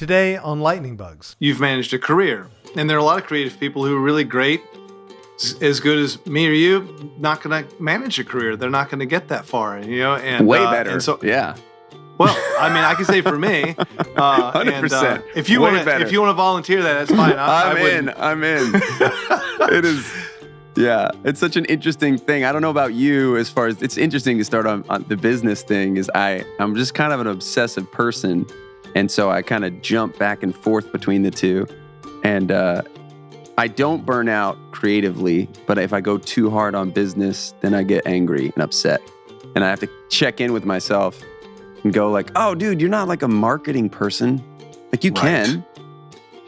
Today on Lightning Bugs. You've managed a career. And there are a lot of creative people who are really great, as good as me or you, not going to manage a career. They're not going to get that far, And way better. And so, yeah. Well, I mean, I can say for me, 100%. And, if you want to volunteer that, that's fine. I'm in. It is. Yeah, it's such an interesting thing. I don't know about you as far as it's interesting to start on the business thing is I'm just kind of an obsessive person. And so I kind of jump back and forth between the two. And I don't burn out creatively, but if I go too hard on business, then I get angry and upset. And I have to check in with myself and go like, oh, dude, you're not like a marketing person. Like you can.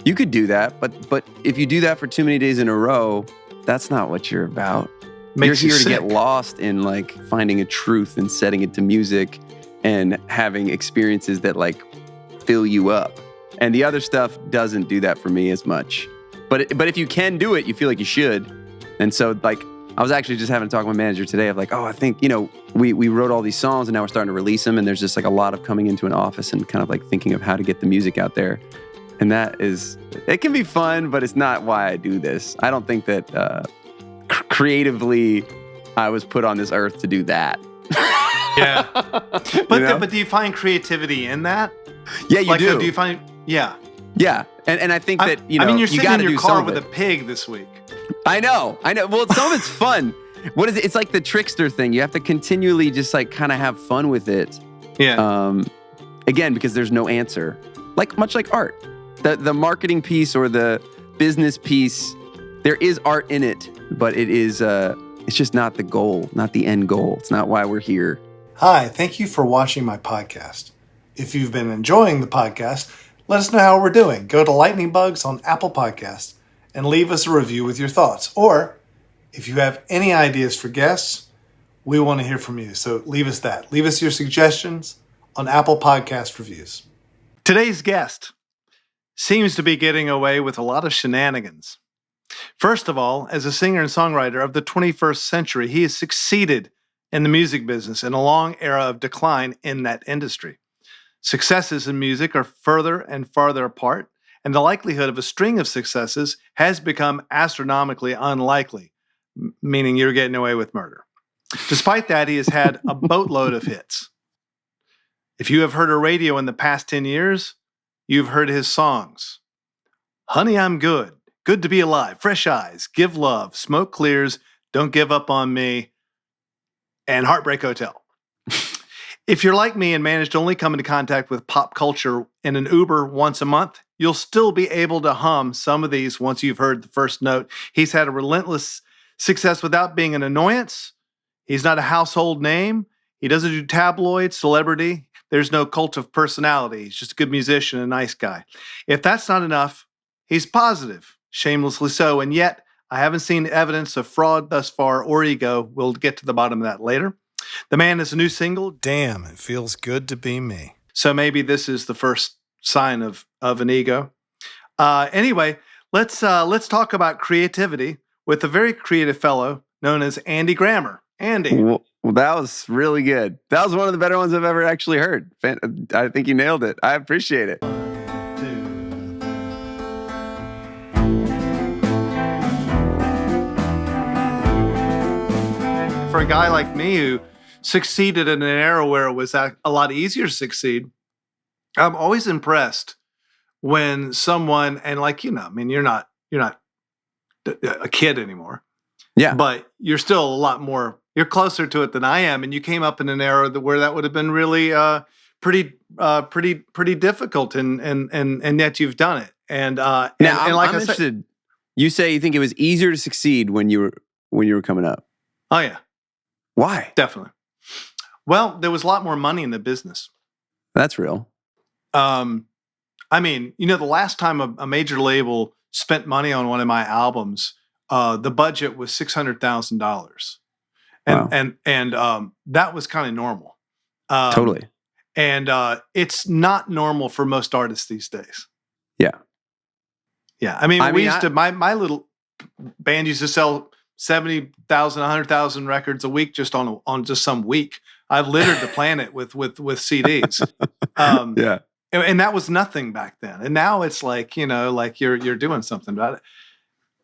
You could do that, but if you do that for too many days in a row, that's not what you're about. You're here to get lost in like finding a truth and setting it to music and having experiences that like fill you up. And the other stuff doesn't do that for me as much. But if you can do it, you feel like you should. And so like I was actually just having a talk with my manager today of like, oh, I think, we wrote all these songs and now we're starting to release them. And there's just like a lot of coming into an office and kind of like thinking of how to get the music out there. And it can be fun, but it's not why I do this. I don't think that creatively I was put on this earth to do that. Yeah. But do you find creativity in that? Yeah, you do. Do you find, yeah. Yeah. And I think that, you're sitting in your car with a pig this week. I know. Well, some of it's fun. What is it? It's like the trickster thing. You have to continually just like kind of have fun with it. Yeah. Again, because there's no answer. Much like art. The marketing piece or the business piece, there is art in it, but it's just not the goal, not the end goal. It's not why we're here. Hi, thank you for watching my podcast. If you've been enjoying the podcast, let us know how we're doing. Go to Lightning Bugs on Apple Podcasts and leave us a review with your thoughts. Or if you have any ideas for guests, we want to hear from you. So leave us that. Leave us your suggestions on Apple Podcast reviews. Today's guest seems to be getting away with a lot of shenanigans. First of all, as a singer and songwriter of the 21st century, he has succeeded in the music business in a long era of decline in that industry. Successes in music are further and farther apart, and the likelihood of a string of successes has become astronomically unlikely, meaning you're getting away with murder. Despite that, he has had a boatload of hits. If you have heard a radio in the past 10 years, you've heard his songs. Honey, I'm Good, Good to Be Alive, Fresh Eyes, Give Love, Smoke Clears, Don't Give Up on Me, and Heartbreak Hotel. If you're like me and manage to only come into contact with pop culture in an Uber once a month, you'll still be able to hum some of these once you've heard the first note. He's had a relentless success without being an annoyance. He's not a household name. He doesn't do tabloid, celebrity. There's no cult of personality. He's just a good musician, a nice guy. If that's not enough, he's positive, shamelessly so. And yet, I haven't seen evidence of fraud thus far or ego. We'll get to the bottom of that later. The man has a new single. Damn, it feels good to be me. So maybe this is the first sign of an ego. Anyway, let's talk about creativity with a very creative fellow known as Andy Grammer. Andy. Well, that was really good. That was one of the better ones I've ever actually heard. I think you nailed it. I appreciate it. For a guy like me who succeeded in an era where it was a lot easier to succeed, I'm always impressed when someone, and you're not a kid anymore. Yeah. But you're still you're closer to it than I am. And you came up in an era where that would have been really pretty difficult, and yet you've done it. And I'm interested. You say you think it was easier to succeed when you were coming up. Oh yeah. Why? Definitely. Well, there was a lot more money in the business. That's real. The last time a major label spent money on one of my albums, the budget was $600,000. And that was kind of normal. Totally. And it's not normal for most artists these days. Yeah. Yeah. My little band used to sell 70,000, 100,000 records a week just on just some week. I've littered the planet with CDs. Yeah. And that was nothing back then. And now it's like, like you're doing something about it.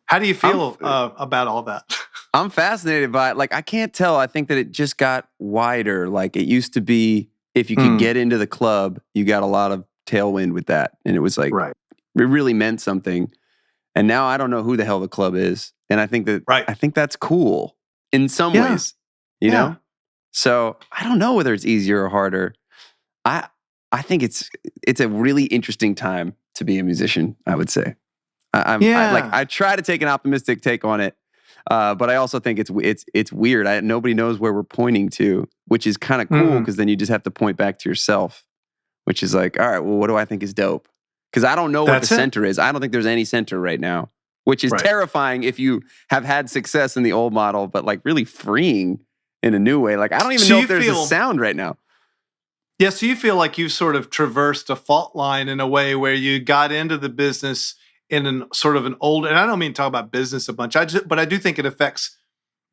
How do you feel about all that? I'm fascinated by it. Like, I can't tell. I think that it just got wider. Like, it used to be, if you could get into the club, you got a lot of tailwind with that. And it was like, Right. It really meant something. And now I don't know who the hell the club is. And I think that, I think that's cool in some ways, you know? So I don't know whether it's easier or harder. I think it's a really interesting time to be a musician, I would say. I try to take an optimistic take on it, but I also think it's weird. Nobody knows where we're pointing to, which is kind of cool because then you just have to point back to yourself, which is like, all right, well, what do I think is dope? Because I don't know what the center is. I don't think there's any center right now, which is terrifying if you have had success in the old model, but like really freeing in a new way. Like, I don't even know if there's a sound right now. Yeah, so you feel like you sort of traversed a fault line in a way where you got into the business in an sort of an old, and I don't mean to talk about business a bunch, but I do think it affects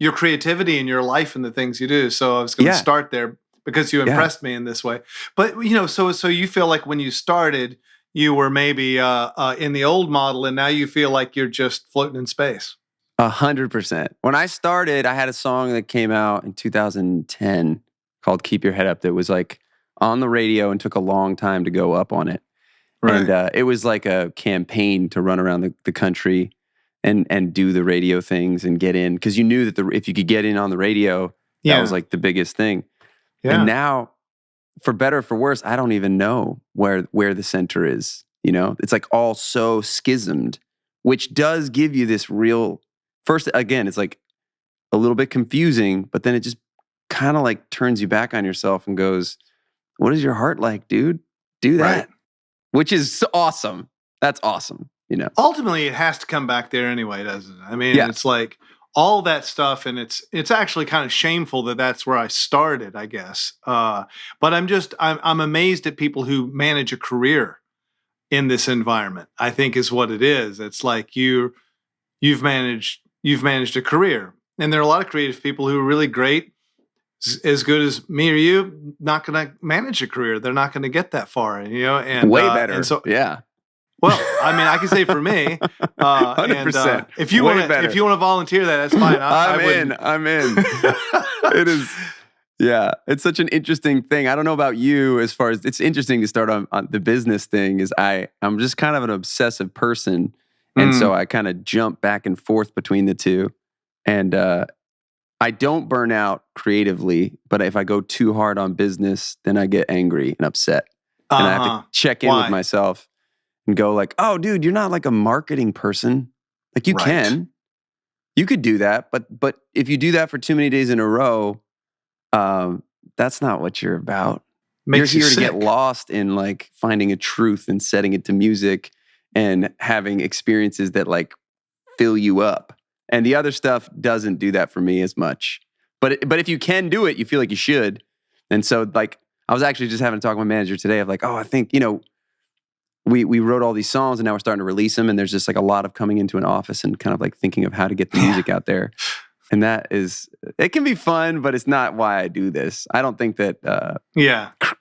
your creativity and your life and the things you do. So I was going to start there because you impressed me in this way. But so you feel like when you started, you were maybe in the old model, and now you feel like you're just floating in space. 100%. When I started, I had a song that came out in 2010 called "Keep Your Head Up" that was like on the radio and took a long time to go up on it. Right. And it was like a campaign to run around the country and do the radio things and get in. Because you knew that if you could get in on the radio, that was like the biggest thing. Yeah. And now, for better or for worse, I don't even know where the center is. You know, it's like all so schismed, which does give you this real, first, again, it's like a little bit confusing, but then it just kind of like turns you back on yourself and goes, what is your heart like, dude? Do that. Right. Which is awesome. That's awesome, you know. Ultimately, it has to come back there anyway, doesn't it? I mean, it's like all that stuff, and it's actually kind of shameful that that's where I started, I guess. But I'm amazed at people who manage a career in this environment. I think is what it is. It's like you've managed a career, and there are a lot of creative people who are really great, as good as me or you, not going to manage a career. They're not going to get that far, and way better. And so, yeah. Well, I mean, I can say for me, 100%. And if you want to volunteer that, that's fine. I'm in. It is. Yeah, it's such an interesting thing. I don't know about you as far as it's interesting to start on the business thing. Is I'm just kind of an obsessive person, and so I kind of jump back and forth between the two, and I don't burn out creatively, but if I go too hard on business, then I get angry and upset. And I have to check in with myself and go like, oh, dude, you're not like a marketing person. Like you could do that. But if you do that for too many days in a row, that's not what you're about. You're here to get lost in like finding a truth and setting it to music and having experiences that like fill you up. And the other stuff doesn't do that for me as much. But if you can do it, you feel like you should. And so like, I was actually just having a talk with my manager today of like, oh, I think, we wrote all these songs and now we're starting to release them. And there's just like a lot of coming into an office and kind of like thinking of how to get the music out there. And it can be fun, but it's not why I do this. I don't think that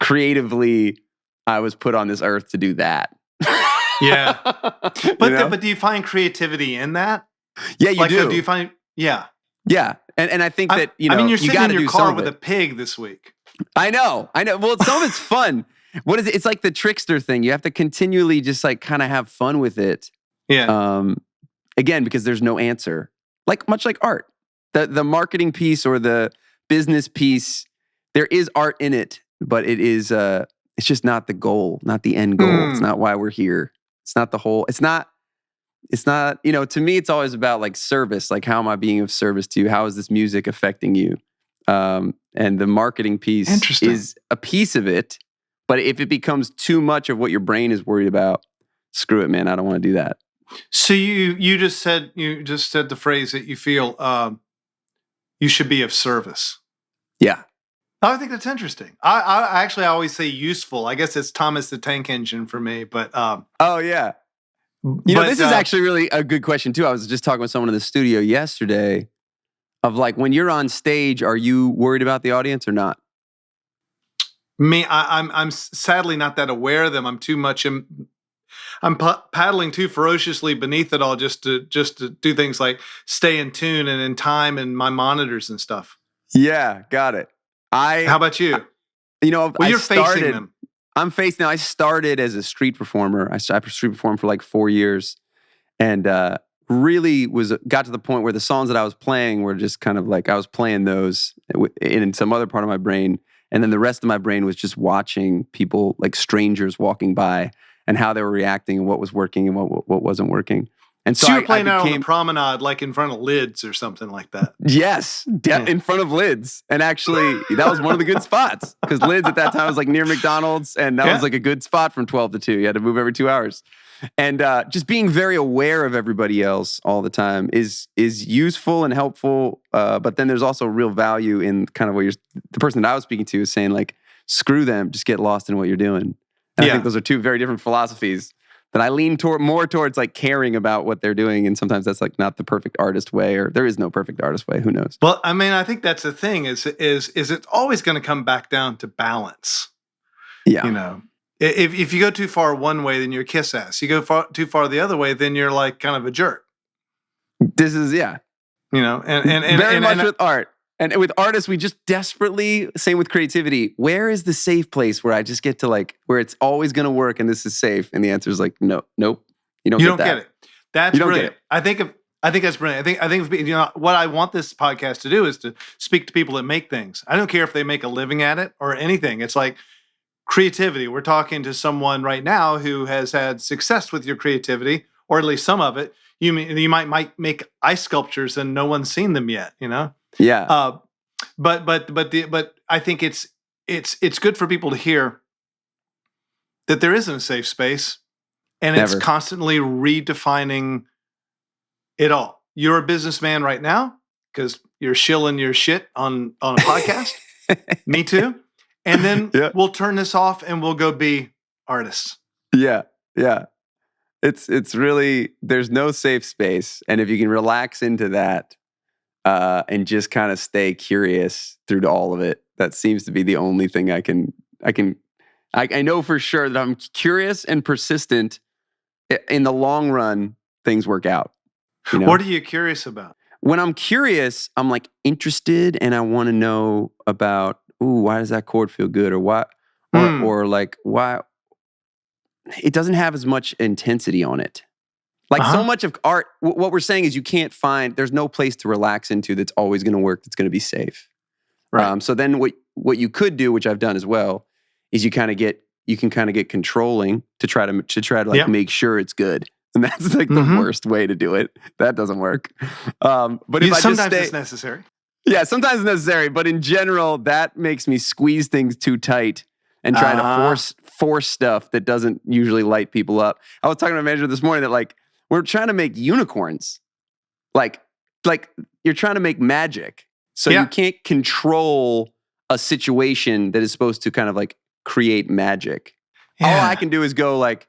creatively I was put on this earth to do that. Yeah. But do you find creativity in that? Yeah, you do. Do you find? Yeah. Yeah. And I think that, I mean, you're sitting in your car with a pig this week. I know. Well, some of it's fun. What is it? It's like the trickster thing. You have to continually just like kind of have fun with it. Yeah. Again, because there's no answer. Much like art. The marketing piece or the business piece, there is art in it, but it's just not the goal, not the end goal. It's not why we're here. It's not the whole, it's not, to me, it's always about like service. Like, how am I being of service to you? How is this music affecting you? And the marketing piece is a piece of it. But if it becomes too much of what your brain is worried about, screw it, man. I don't want to do that. So you just said the phrase that you feel you should be of service. Yeah. I think that's interesting. I actually always say useful. I guess it's Thomas the Tank Engine for me. But oh yeah. This is actually really a good question too. I was just talking with someone in the studio yesterday of like, when you're on stage, are you worried about the audience or not? Me, I'm sadly not that aware of them. I'm too much. I'm paddling too ferociously beneath it all just to do things like stay in tune and in time and my monitors and stuff. Yeah, got it. How about you? Well, you're facing them. I'm facing them. I started as a street performer. I street performed for like 4 years, and really got to the point where the songs that I was playing were just kind of like I was playing those in some other part of my brain, and then the rest of my brain was just watching people, like strangers walking by, and how they were reacting and what was working and what wasn't working. And so you were playing out on the promenade, like in front of lids or something like that. Yes, in front of lids. And actually, that was one of the good spots because lids at that time was like near McDonald's, and that was like a good spot from 12 to 2. You had to move every 2 hours. And just being very aware of everybody else all the time is useful and helpful. But then there's also real value in kind of what the person that I was speaking to is saying, like, screw them, just get lost in what you're doing. And I think those are two very different philosophies that I lean more towards, like caring about what they're doing. And sometimes that's like not the perfect artist way, or there is no perfect artist way. Who knows? Well, I mean, I think that's the thing is it's always going to come back down to balance. Yeah. If you go too far one way, then you're a kiss ass. You go too far the other way, then you're like kind of a jerk. This is, and very much with art. And with artists, we just desperately, same with creativity, where is the safe place where I just get to like, where it's always going to work and this is safe? And the answer is like, nope. You don't get it. That's brilliant. I think that's brilliant. I think what I want this podcast to do is to speak to people that make things. I don't care if they make a living at it or anything. It's like creativity. We're talking to someone right now who has had success with your creativity, or at least some of it. You might make ice sculptures and no one's seen them yet, Yeah. But I think it's good for people to hear that there isn't a safe space, and it's constantly redefining it all. You're a businessman right now because you're shilling your shit on a podcast. Me too. And then we'll turn this off and we'll go be artists. Yeah. It's really, there's no safe space, and if you can relax into that. And just kind of stay curious through to all of it. That seems to be the only thing I know for sure that I'm curious and persistent. In the long run, things work out. What are you curious about? When I'm curious, I'm like interested, and I want to know about, why does that chord feel good, or what, or like why it doesn't have as much intensity on it. Like so much of art, what we're saying is you can't there's no place to relax into that's always going to work, that's going to be safe. Right. So then what you could do, which I've done as well, is you can get controlling to try to make sure it's good. And that's like the worst way to do it. That doesn't work. But sometimes it's necessary. Yeah, sometimes it's necessary. But in general, that makes me squeeze things too tight and try to force stuff that doesn't usually light people up. I was talking to a manager this morning that like, we're trying to make unicorns. Like you're trying to make magic. So you can't control a situation that is supposed to kind of like create magic. Yeah. All I can do is go like,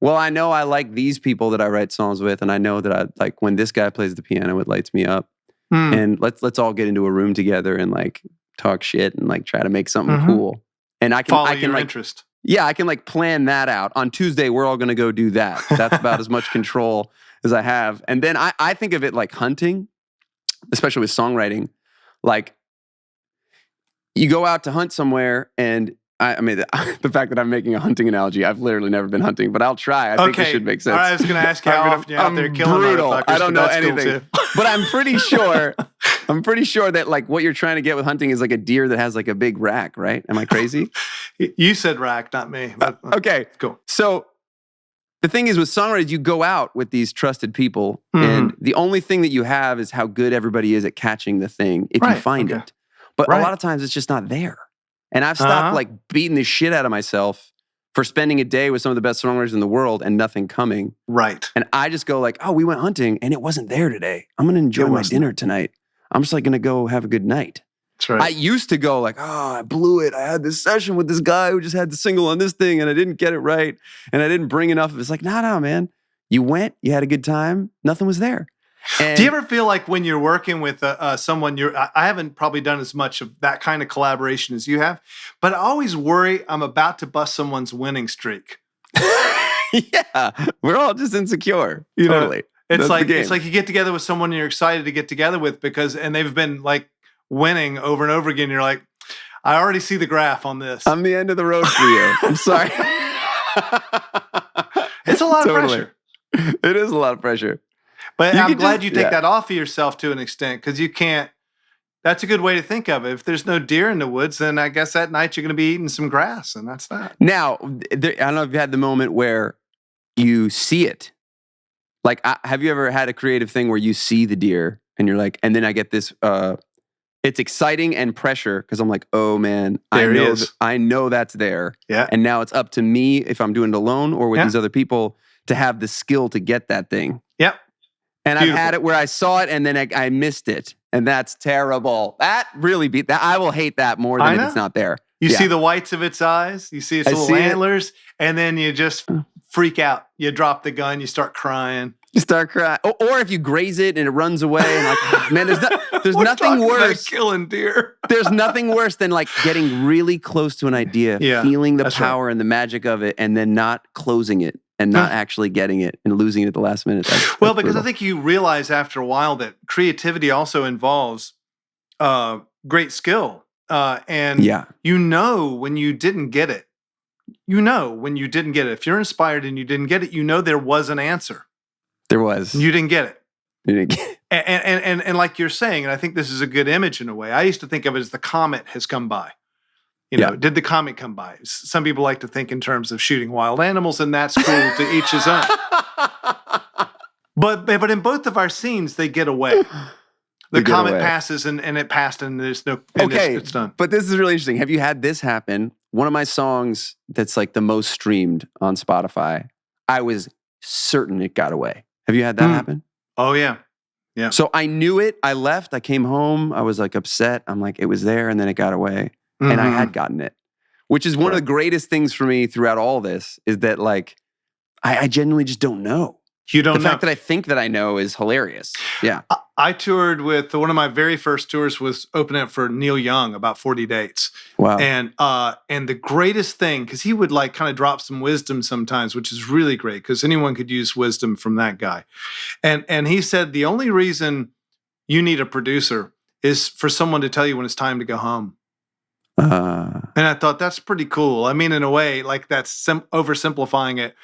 well, I know I like these people that I write songs with, and I know that I like when this guy plays the piano, it lights me up. And let's all get into a room together and like talk shit and like try to make something cool. And I can follow your like, interest. Yeah, I can like plan that out. On Tuesday, we're all going to go do that. That's about as much control as I have. And then I think of it like hunting, especially with songwriting. Like you go out to hunt somewhere, and I mean, the fact that I'm making a hunting analogy, I've literally never been hunting, but I'll try. I think it should make sense. All right, I was going to ask you how often you're out there killing motherfuckers. I don't know anything. But I'm pretty sure that like what you're trying to get with hunting is like a deer that has like a big rack, right? Am I crazy? You said rack, not me. But, okay, cool. So the thing is with songwriters, you go out with these trusted people, and the only thing that you have is how good everybody is at catching the thing if you find it. But a lot of times it's just not there. And I've stopped like beating the shit out of myself for spending a day with some of the best songwriters in the world and nothing coming. Right. And I just go like, we went hunting and it wasn't there today. I'm going to enjoy my dinner tonight. I'm just like going to go have a good night. That's right. I used to go like, I blew it. I had this session with this guy who just had the single on this thing and I didn't get it right. And I didn't bring enough of it. It's like, no, man. You went, you had a good time. Nothing was there. And Do you ever feel like when you're working with someone, I haven't probably done as much of that kind of collaboration as you have, but I always worry I'm about to bust someone's winning streak. yeah, we're all just insecure. You know, Totally. It's That's the game. it's like you get together with someone you're excited to get together with and they've been like winning over and over again. You're like, I already see the graph on this. I'm the end of the road for you. I'm sorry. It's a lot of pressure. It is a lot of pressure. But I'm glad you take that off of yourself to an extent, because you can't. That's a good way to think of it. If there's no deer in the woods, then I guess that night you're going to be eating some grass, and that's that. Now, I don't know if you had the moment where you see it. Like, have you ever had a creative thing where you see the deer and you're like, and then I get this, it's exciting and pressure because I'm like, oh man, I know that's there. Yeah. And now it's up to me, if I'm doing it alone or with these other people, to have the skill to get that thing. Yep. And Beautiful. I've had it where I saw it and then I missed it. And that's terrible. That really that I will hate that more than if it's not there. You see the whites of its eyes, you see its little antlers, and then you just freak out. You drop the gun, you start crying. You start crying. Or if you graze it and it runs away and like, man, there's nothing worse. Killing deer. There's nothing worse than like getting really close to an idea, feeling the power and the magic of it, and then not closing it. And not actually getting it and losing it at the last minute. That's because brutal. I think you realize after a while that creativity also involves great skill. And you know when you didn't get it. You know when you didn't get it. If you're inspired and you didn't get it, you know there was an answer. There was. You didn't get it. You didn't get it. And like you're saying, and I think this is a good image in a way, I used to think of it as the comet has come by. You know, did the comet come by? Some people like to think in terms of shooting wild animals, and that's cool to each his own. But in both of our scenes, they get away. The comet passes, and it passed, and there's no. And it's done. But this is really interesting. Have you had this happen? One of my songs that's like the most streamed on Spotify, I was certain it got away. Have you had that happen? Oh yeah. Yeah. So I knew it. I left. I came home. I was like upset. I'm like, it was there, and then it got away. And I had gotten it, which is one of the greatest things for me throughout all this is that like, I genuinely just don't know. You don't know. The fact that I think that I know is hilarious. Yeah. I toured with, one of my very first tours was opening up for Neil Young, about 40 dates. Wow. And the greatest thing, because he would like kind of drop some wisdom sometimes, which is really great because anyone could use wisdom from that guy. And he said, the only reason you need a producer is for someone to tell you when it's time to go home. And I thought that's pretty cool. I mean, in a way, like that's oversimplifying it.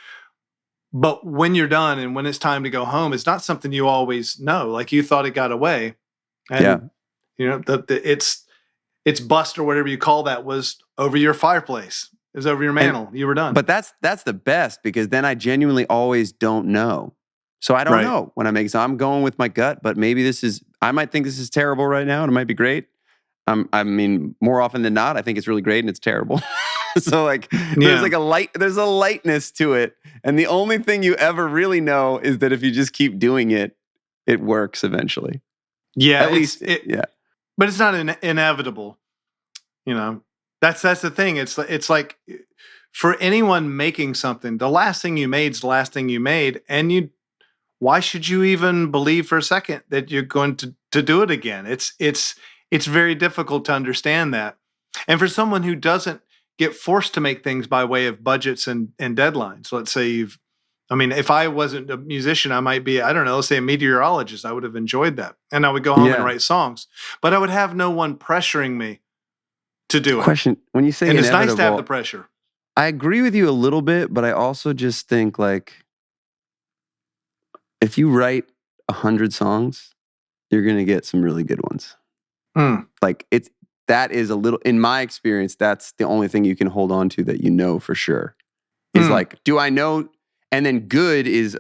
But when you're done and when it's time to go home, it's not something you always know. Like you thought it got away, and you know it's bust or whatever you call that was over your fireplace. It was over your mantle. You were done. But that's the best because then I genuinely always don't know. So I don't know when I make. So I'm going with my gut. But maybe I might think this is terrible right now, and it might be great. I mean, more often than not, I think it's really great and it's terrible. So like, there's a lightness to it. And the only thing you ever really know is that if you just keep doing it, it works eventually. Yeah. At least, But it's not inevitable. You know, that's the thing. It's like for anyone making something, the last thing you made is the last thing you made. And why should you even believe for a second that you're going to do it again? It's very difficult to understand that. And for someone who doesn't get forced to make things by way of budgets and deadlines, let's say if I wasn't a musician, I might be, I don't know, let's say a meteorologist. I would have enjoyed that. And I would go home and write songs. But I would have no one pressuring me to do it. Question, when you say and it's nice to have the pressure. I agree with you a little bit, but I also just think like, if you write 100 songs, you're going to get some really good ones. Like that is a little, in my experience, that's the only thing you can hold on to that you know for sure. Is like, do I know? And then good is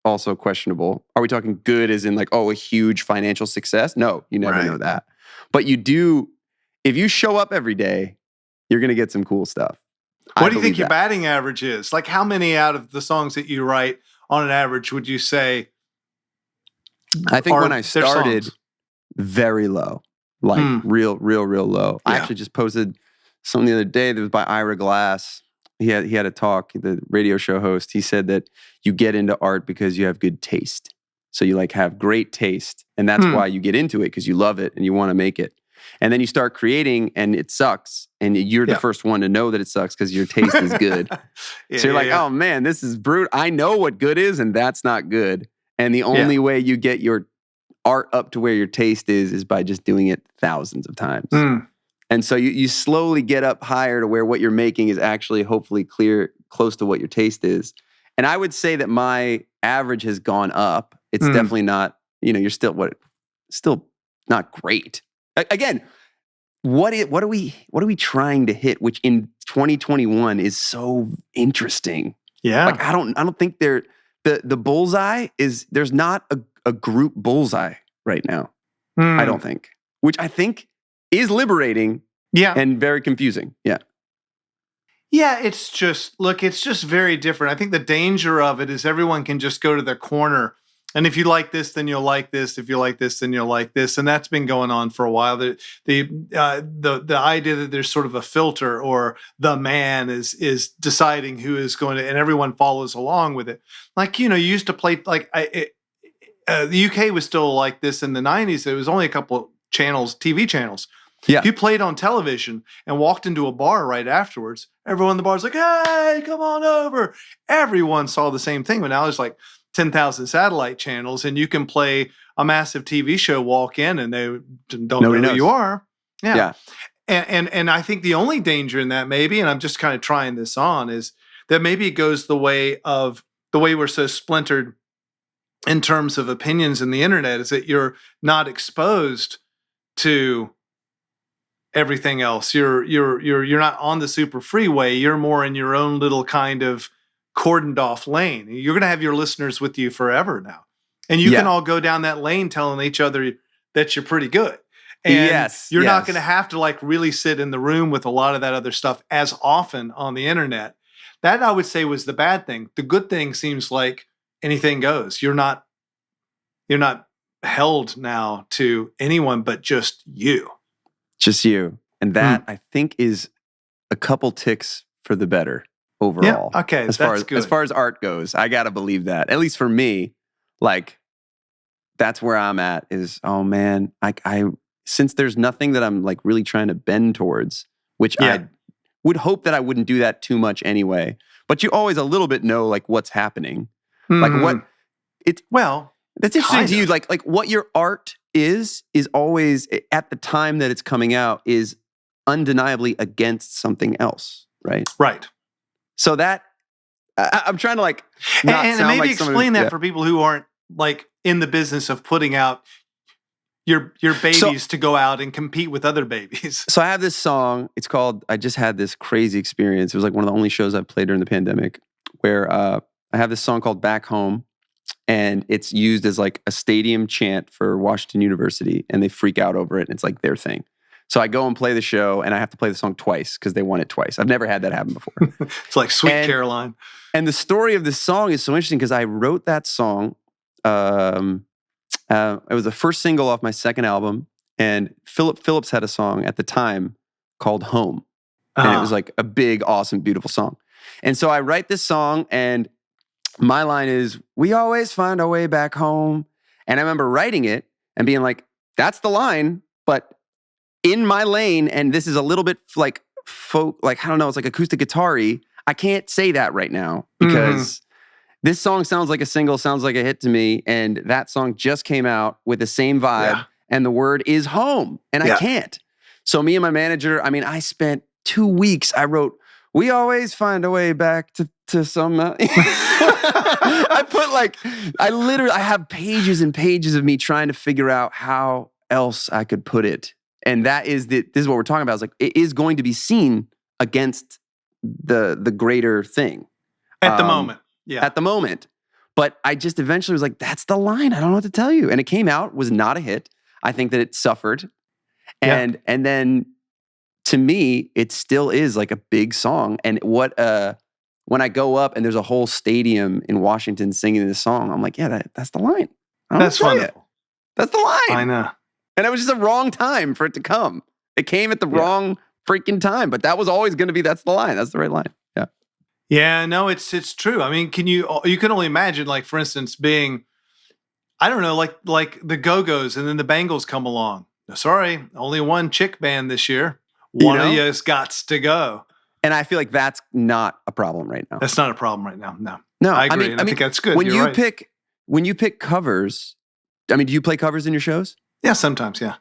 also questionable. Are we talking good as in like, a huge financial success? No, you never know that. But you do, if you show up every day, you're going to get some cool stuff. What do you think your batting average is? Like how many out of the songs that you write on an average would you say? I think when I started, very low, like real low. Yeah. I actually just posted something the other day that was by Ira Glass. He had a talk, the radio show host. He said that you get into art because you have good taste. So you like have great taste, and that's why you get into it, because you love it and you want to make it. And then you start creating and it sucks, and you're the first one to know that it sucks because your taste is good. So you're like, oh man, this is brutal. I know what good is, and that's not good. And the only way you get your art up to where your taste is by just doing it thousands of times. And so you slowly get up higher to where what you're making is actually hopefully close to what your taste is. And I would say that my average has gone up. It's definitely not, you're still not great. Again, what are we trying to hit, which in 2021 is so interesting. Yeah. Like I don't think the bullseye is, there's not a group bullseye right now. I don't think. Which I think is liberating and very confusing. Yeah. Yeah, it's just very different. I think the danger of it is everyone can just go to their corner. And if you like this, then you'll like this. If you like this, then you'll like this. And that's been going on for a while. The idea that there's sort of a filter, or the man is deciding who is going to, and everyone follows along with it. Like, you used to play, like the UK was still like this in the 90s. There was only a couple of channels, TV channels. Yeah. If you played on television and walked into a bar right afterwards, everyone in the bar is like, hey, come on over. Everyone saw the same thing. But now there's like 10,000 satellite channels, and you can play a massive TV show, walk in, and they don't know who you are. Yeah. And I think the only danger in that, maybe, and I'm just kind of trying this on, is that maybe it goes the way we're so splintered in terms of opinions in the internet, is that you're not exposed to everything else. You're not on the super freeway. You're more in your own little kind of cordoned off lane. You're going to have your listeners with you forever now. And you can all go down that lane telling each other that you're pretty good. And you're not going to have to like really sit in the room with a lot of that other stuff as often on the internet. That, I would say, was the bad thing. The good thing seems like anything goes. You're not held now to anyone but just you. Just you. And that, I think, is a couple ticks for the better overall. Yeah, okay, as far as art goes, I gotta believe that. At least for me, like that's where I'm at. Is, oh man, I since there's nothing that I'm like really trying to bend towards, which I would hope that I wouldn't do that too much anyway. But you always a little bit know like what's happening, like what it's. Well, that's interesting to you. Like what your art is always at the time that it's coming out is undeniably against something else, right? Right. So that I'm trying to like not and sound maybe like explain that for people who aren't like in the business of putting out your babies to go out and compete with other babies. So I have this song. It's called I Just Had This Crazy Experience. It was like one of the only shows I've played during the pandemic, where I have this song called Back Home, and it's used as like a stadium chant for Washington University, and they freak out over it, and it's like their thing. So I go and play the show, and I have to play the song twice because they want it twice. I've never had that happen before. It's like Sweet Caroline. And the story of this song is so interesting because I wrote that song. It was the first single off my second album, and Philip Phillips had a song at the time called Home. And it was like a big, awesome, beautiful song. And so I write this song, and my line is, we always find our way back home. And I remember writing it and being like, that's the line, but in my lane, and this is a little bit like folk, like, I don't know, it's like acoustic guitar-y. I can't say that right now because this song sounds like a single, sounds like a hit to me. And that song just came out with the same vibe, and the word is home, and I can't. So me and my manager, I mean, I spent 2 weeks, I wrote, we always find a way back to some... I have pages and pages of me trying to figure out how else I could put it. And this is what we're talking about. It's like, it is going to be seen against the greater thing. At the moment. Yeah. At the moment. But I just eventually was like, that's the line. I don't know what to tell you. And it came out, was not a hit. I think that it suffered. And then to me, it still is like a big song. And when I go up and there's a whole stadium in Washington singing this song, I'm like, yeah, that's the line. That's wonderful. That's the line. I know. And it was just a wrong time for it to come. It came at the wrong freaking time, but that was always going to be, that's the line. That's the right line. Yeah. Yeah, no, it's true. I mean, you can only imagine, like, for instance, I don't know, like the Go-Go's, and then the Bengals come along. Sorry, only one chick band this year. One of you's got to go. And I feel like that's not a problem right now. That's not a problem right now. No, I agree. I think that's good. When you pick covers, do you play covers in your shows? Yeah, sometimes, yeah.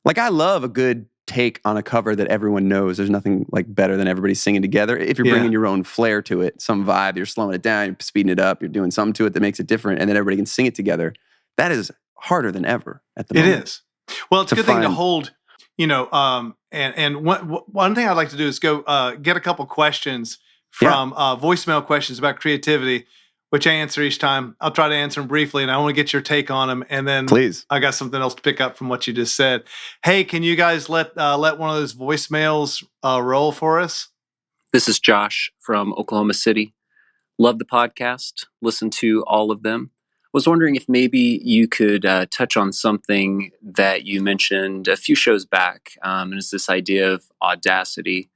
Like, I love a good take on a cover that everyone knows. There's nothing like better than everybody singing together. If you're bringing your own flair to it, some vibe, you're slowing it down, you're speeding it up, you're doing something to it that makes it different, and then everybody can sing it together. That is harder than ever at the moment. It is. Well, it's a good thing to hold, and one thing I'd like to do is go get a couple questions from voicemail questions about creativity, which I answer each time. I'll try to answer them briefly, and I want to get your take on them. And then please, I got something else to pick up from what you just said. Hey, can you guys let one of those voicemails roll for us? This is Josh from Oklahoma City. Love the podcast. Listen to all of them. Was wondering if maybe you could touch on something that you mentioned a few shows back, and it's this idea of Audacity.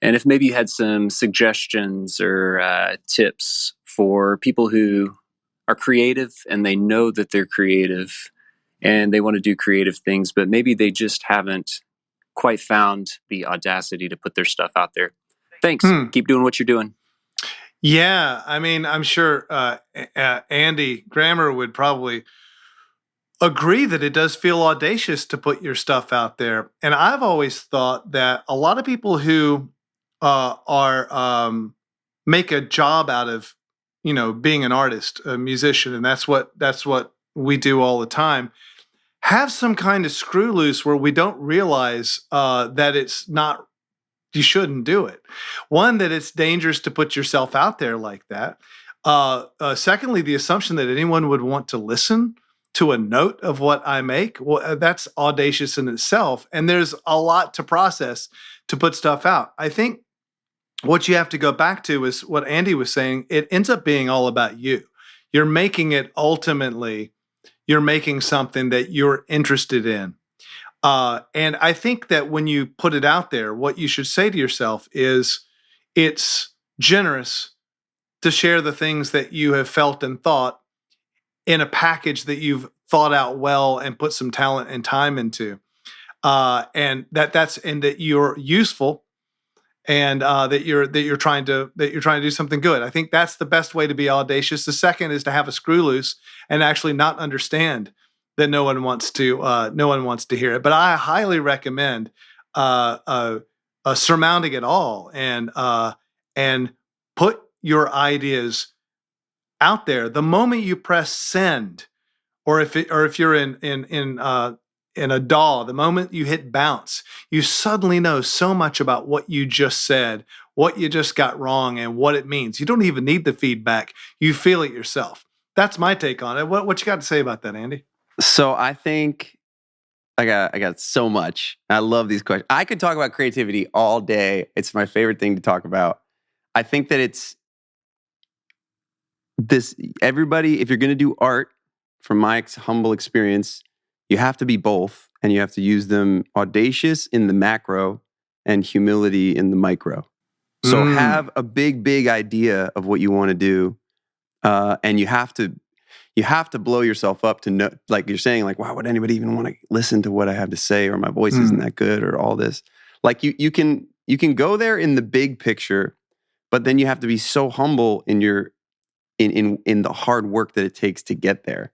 And if maybe you had some suggestions or tips for people who are creative and they know that they're creative and they want to do creative things, but maybe they just haven't quite found the audacity to put their stuff out there. Thanks. Keep doing what you're doing. Yeah, I'm sure Andy Grammer would probably agree that it does feel audacious to put your stuff out there. And I've always thought that a lot of people who make a job out of, being an artist, a musician, and that's what we do all the time, have some kind of screw loose where we don't realize that it's not, you shouldn't do it. One, that it's dangerous to put yourself out there like that. Secondly, the assumption that anyone would want to listen to a note of what I make, well, that's audacious in itself. And there's a lot to process to put stuff out. I think what you have to go back to is what Andy was saying. It ends up being all about you. You're making it ultimately, you're making something that you're interested in. And I think that when you put it out there, what you should say to yourself is, it's generous to share the things that you have felt and thought in a package that you've thought out well and put some talent and time into, and that you're useful, and that you're trying to do something good. I think that's the best way to be audacious. The second is to have a screw loose and actually not understand that no one wants to hear it. But I highly recommend surmounting it all and put your ideas out there. The moment you press send, or if you're in a DAW, the moment you hit bounce, you suddenly know so much about what you just said, what you just got wrong, and what it means. You don't even need the feedback. You feel it yourself. That's my take on it. What you got to say about that, Andy? So I think I got so much. I love these questions. I could talk about creativity all day. It's my favorite thing to talk about. I think that it's this, everybody, if you're going to do art, from my humble experience, you have to be both, and you have to use them audacious in the macro and humility in the micro. So have a big idea of what you want to do, and you have to blow yourself up to know, like you're saying, like, wow, would anybody even want to listen to what I have to say, or my voice isn't that good, or all this. Like you can go there in the big picture, but then you have to be so humble in your in the hard work that it takes to get there.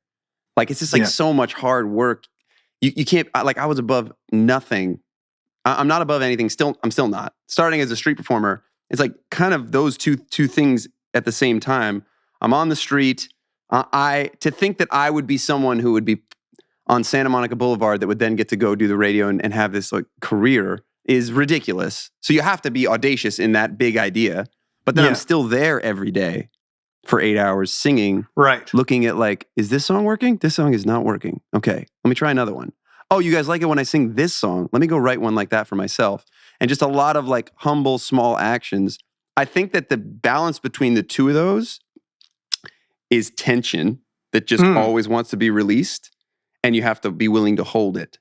Like, it's just like so much hard work. You can't, like, I was above nothing. I'm not above anything. I'm still not. Starting as a street performer, it's like kind of those two things at the same time. I'm on the street. To think that I would be someone who would be on Santa Monica Boulevard that would then get to go do the radio and have this like career is ridiculous. So you have to be audacious in that big idea. But then I'm still there every day for 8 hours singing, right? Looking at like, is this song working? This song is not working. Okay, let me try another one. Oh, you guys like it when I sing this song? Let me go write one like that for myself. And just a lot of like humble, small actions. I think that the balance between the two of those is tension that just always wants to be released, and you have to be willing to hold it.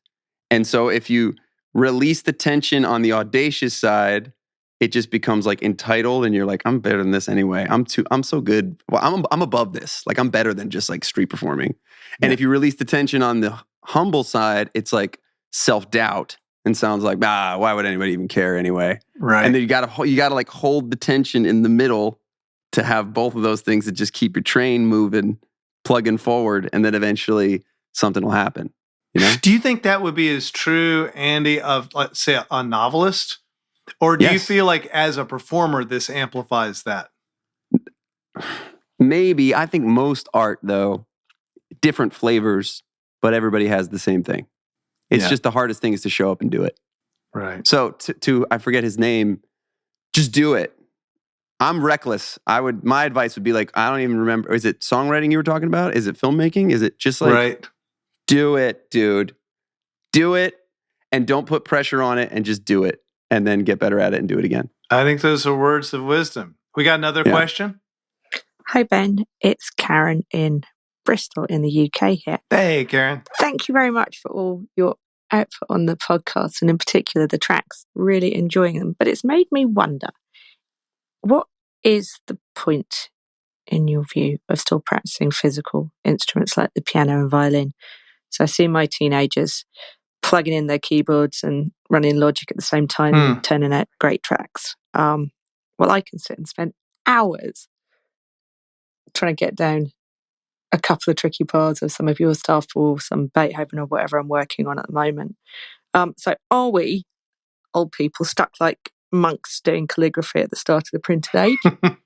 And so if you release the tension on the audacious side it just becomes like entitled, and you're like, I'm better than this anyway. I'm so good. Well, I'm above this. Like, I'm better than just like street performing. And if you release the tension on the humble side, it's like self-doubt and sounds like, why would anybody even care anyway? Right. And then you gotta like hold the tension in the middle to have both of those things that just keep your train moving, plugging forward, and then eventually something will happen. You know? Do you think that would be as true, Andy, of, let's say, a novelist? Or do you Yes. feel like as a performer, this amplifies that? Maybe. I think most art, though, different flavors, but everybody has the same thing. It's just the hardest thing is to show up and do it. Right. So to I forget his name, just do it. I'm reckless. My advice would be like, I don't even remember. Is it songwriting you were talking about? Is it filmmaking? Is it just like, Right. do it, dude. Do it, and don't put pressure on it, and just do it, and then get better at it and do it again. I think those are words of wisdom. We got another question? Hi, Ben. It's Karen in Bristol in the UK here. Hey, Karen. Thank you very much for all your output on the podcast, and in particular the tracks. Really enjoying them. But it's made me wonder, what is the point, in your view, of still practicing physical instruments like the piano and violin? So I see my teenagers plugging in their keyboards and running Logic at the same time and turning out great tracks. Well, I can sit and spend hours trying to get down a couple of tricky parts of some of your stuff or some Beethoven or whatever I'm working on at the moment. So are we, old people, stuck like monks doing calligraphy at the start of the printed age?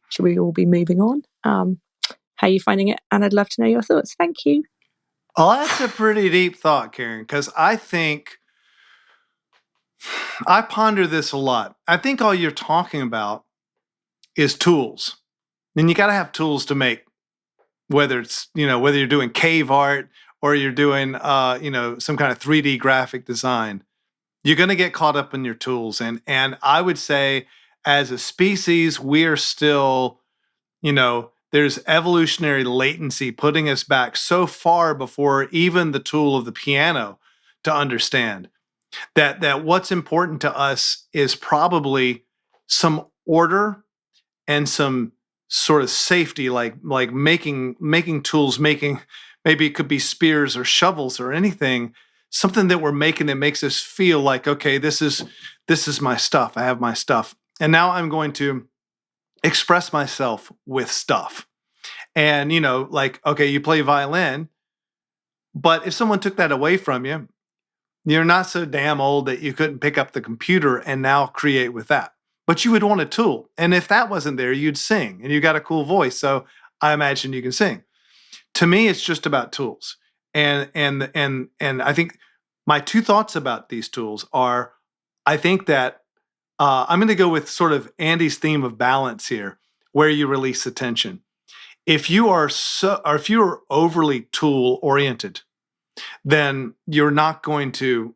Should we all be moving on? How are you finding it? And I'd love to know your thoughts. Thank you. Well, that's a pretty deep thought, Karen, because I think I ponder this a lot. I think all you're talking about is tools. And you got to have tools to make, whether it's, whether you're doing cave art or you're doing, some kind of 3D graphic design. You're going to get caught up in your tools. And I would say as a species, we're still, there's evolutionary latency putting us back so far before even the tool of the piano to understand that what's important to us is probably some order and some sort of safety, like making tools, maybe it could be spears or shovels or anything, something that we're making that makes us feel like, okay, this is my stuff. I have my stuff. And now I'm going to express myself with stuff. And, okay, you play violin, but if someone took that away from you, you're not so damn old that you couldn't pick up the computer and now create with that. But you would want a tool. And if that wasn't there, you'd sing, and you got a cool voice. So I imagine you can sing. To me, it's just about tools. And I think my two thoughts about these tools are, I think that I'm going to go with sort of Andy's theme of balance here, where you release the tension. If you are overly tool oriented, then you're not going to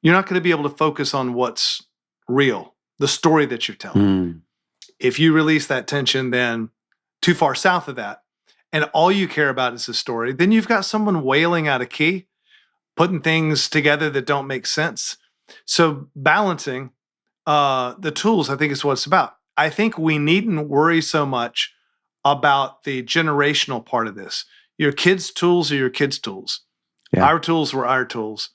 be able to focus on what's real, the story that you're telling. If you release that tension, then too far south of that, and all you care about is the story, then you've got someone wailing out a key, putting things together that don't make sense. So balancing the tools, I think, is what it's about. I think we needn't worry so much about the generational part of this. Your kids' tools are your kids' tools. Yeah. Our tools were our tools.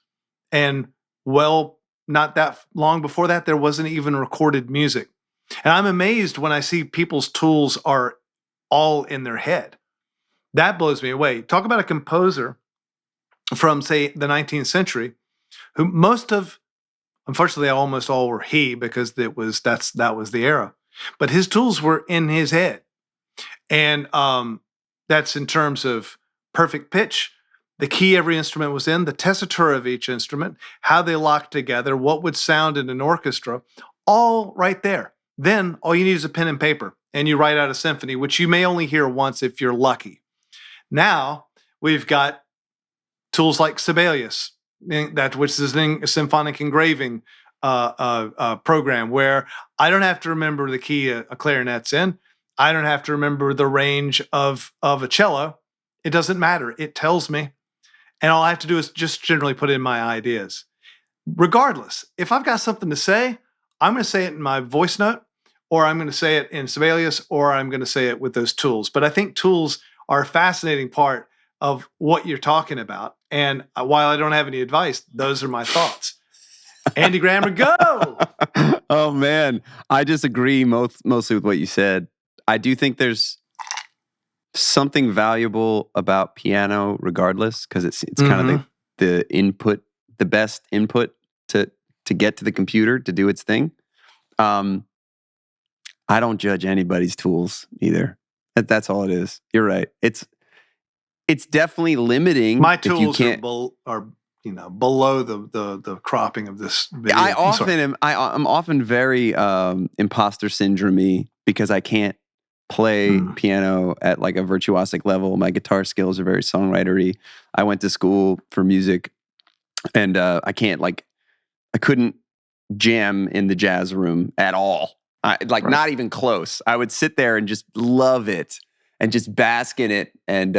And not that long before that, there wasn't even recorded music. And I'm amazed when I see people's tools are all in their head. That blows me away. Talk about a composer from, say, the 19th century, who unfortunately, almost all were because that was the era. But his tools were in his head. And that's in terms of perfect pitch, the key every instrument was in, the tessitura of each instrument, how they locked together, what would sound in an orchestra, all right there. Then all you need is a pen and paper, and you write out a symphony, which you may only hear once if you're lucky. Now we've got tools like Sibelius, which is a symphonic engraving program, where I don't have to remember the key a clarinet's in. I don't have to remember the range of a cello. It doesn't matter. It tells me. And all I have to do is just generally put in my ideas. Regardless, if I've got something to say, I'm going to say it in my voice note, or I'm going to say it in Sibelius, or I'm going to say it with those tools. But I think tools are a fascinating part of what you're talking about. And while I don't have any advice, those are my thoughts. Andy Grammer, go! Oh man, I disagree mostly with what you said. I do think there's something valuable about piano, regardless, because it's kind of the input, the best input to get to the computer to do its thing. I don't judge anybody's tools either. That's all it is. You're right. It's definitely limiting. My if you tools can't, are below the cropping of this video. I'm often very imposter syndrome-y because I can't play piano at like a virtuosic level. My guitar skills are very songwritery. I went to school for music, and I couldn't jam in the jazz room at all. Not even close. I would sit there and just love it and just bask in it. And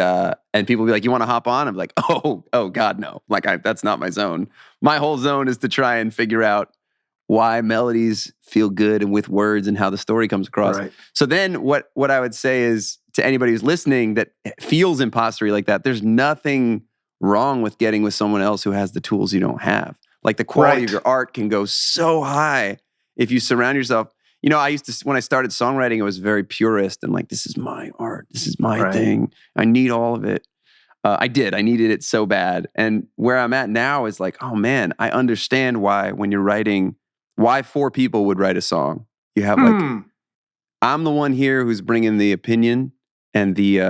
people would be like, "You want to hop on?" I'm like, "Oh God, no! That's not my zone. My whole zone is to try and figure out why melodies feel good and with words and how the story comes across." Right. So then, what I would say is to anybody who's listening that feels impostery like that, there's nothing wrong with getting with someone else who has the tools you don't have. Like the quality of your art can go so high if you surround yourself. I used to, when I started songwriting, I was very purist and like, this is my art. This is my thing. I need all of it. I needed it so bad. And where I'm at now is like, oh man, I understand why when you're writing, why 4 people would write a song. You have I'm the one here who's bringing the opinion and the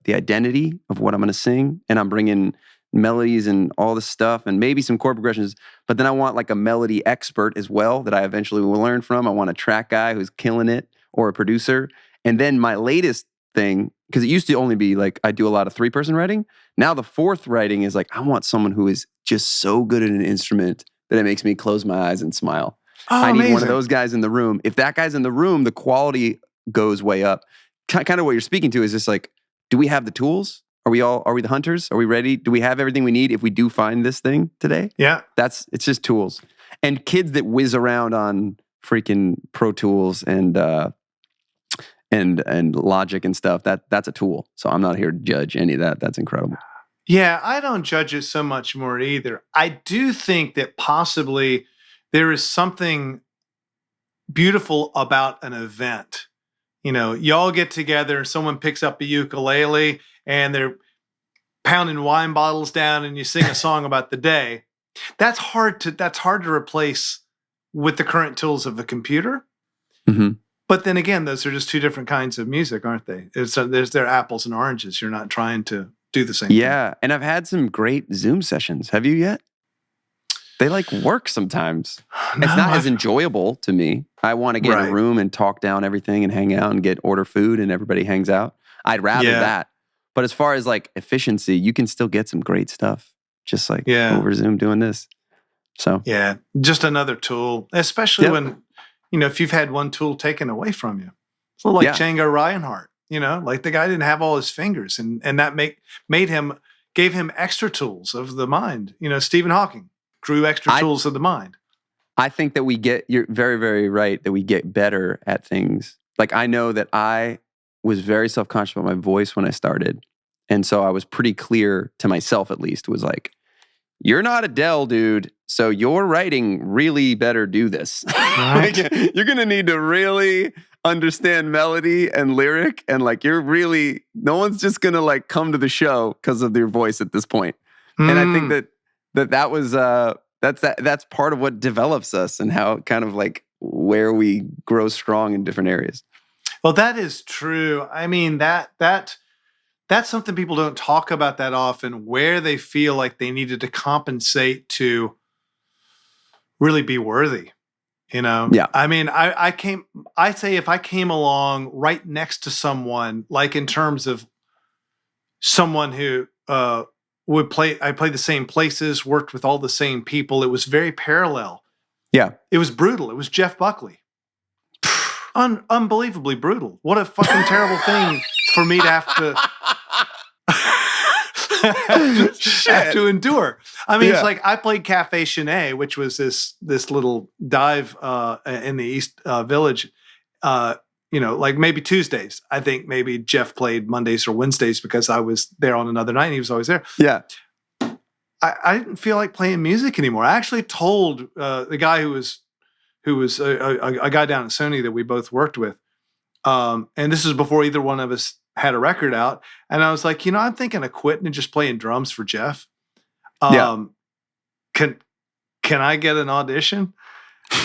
identity of what I'm going to sing. And I'm bringing melodies and all this stuff and maybe some chord progressions, but then I want like a melody expert as well that I eventually will learn from. I want a track guy who's killing it or a producer. And then my latest thing, because it used to only be like I do a lot of 3-person writing. Now the 4th writing is like I want someone who is just so good at an instrument that it makes me close my eyes and smile. I need one of those guys in the room. If that guy's in the room, the quality goes way up. Kind of what you're speaking to is just like, do we have the tools? Are we the hunters? Are we ready? Do we have everything we need if we do find this thing today? Yeah. It's just tools. And kids that whiz around on freaking Pro Tools and Logic and stuff, that's a tool. So I'm not here to judge any of that. That's incredible. Yeah, I don't judge it so much more either. I do think that possibly there is something beautiful about an event. Y'all get together, someone picks up a ukulele and they're pounding wine bottles down and you sing a song about the day. That's hard to replace with the current tools of a computer. Mm-hmm. But then again, those are just 2 different kinds of music, aren't they? They're apples and oranges. You're not trying to do the same thing. Yeah, and I've had some great Zoom sessions. Have you yet? They work sometimes. No, it's not as enjoyable to me. I want to get in a room and talk down everything and hang out and order food and everybody hangs out. I'd rather that. But as far as efficiency, you can still get some great stuff just over Zoom doing this. So yeah, just another tool, especially when, if you've had one tool taken away from you. It's a little like Django Reinhardt, the guy didn't have all his fingers and that gave him extra tools of the mind. Stephen Hawking drew extra tools of the mind. I think that you're very, very right, that we get better at things. I know that I was very self-conscious about my voice when I started. And so I was pretty clear to myself, at least, was like, you're not Adele, dude. So your writing really better do this. Right. You're going to need to really understand melody and lyric. And no one's just going to come to the show because of your voice at this point. And I think that was, that's part of what develops us and how kind of where we grow strong in different areas. Well, that is true. I mean, that's something people don't talk about that often, where they feel like they needed to compensate to really be worthy. Yeah. I mean, I'd say if I came along right next to someone, in terms of someone who I played the same places, worked with all the same people. It was very parallel. Yeah. It was brutal. It was Jeff Buckley. Unbelievably brutal. What a fucking terrible thing for me to have to have to endure. I mean, it's Yeah. like I played Cafe Chenet, which was this little dive in the East Village. Like maybe Tuesdays. I think maybe Jeff played Mondays or Wednesdays because I was there on another night and he was always there. Yeah. I didn't feel like playing music anymore. I actually told the guy who was a guy down at Sony that we both worked with. And this is before either one of us had a record out. And I was like, I'm thinking of quitting and just playing drums for Jeff. Can I get an audition?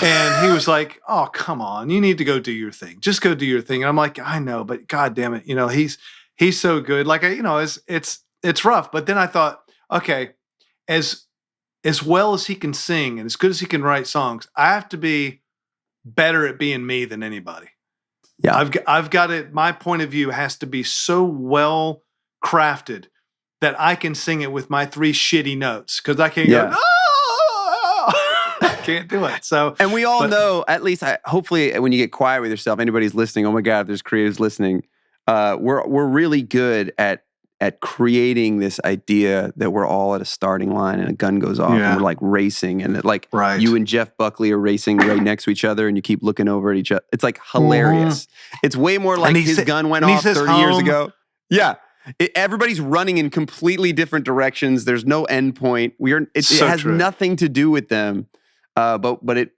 And he was like, oh, come on, you need to go do your thing. Just go do your thing. And I'm like, I know, but God damn it. He's so good. Like, it's rough. But then I thought, okay, as well as he can sing and as good as he can write songs, I have to be better at being me than anybody. Yeah. I've got it. My point of view has to be so well crafted that I can sing it with my 3 shitty notes because I can't go. I can't do it. So, and we all know, at least, hopefully, when you get quiet with yourself, anybody's listening. Oh my God, if there's creatives listening, we're really good at creating this idea that we're all at a starting line and a gun goes off and we're like racing and that you and Jeff Buckley are racing right next to each other and you keep looking over at each other. It's like hilarious. It's way more like his gun went off 30 years ago. Yeah. Everybody's running in completely different directions. There's no end point. It has nothing to do with them. But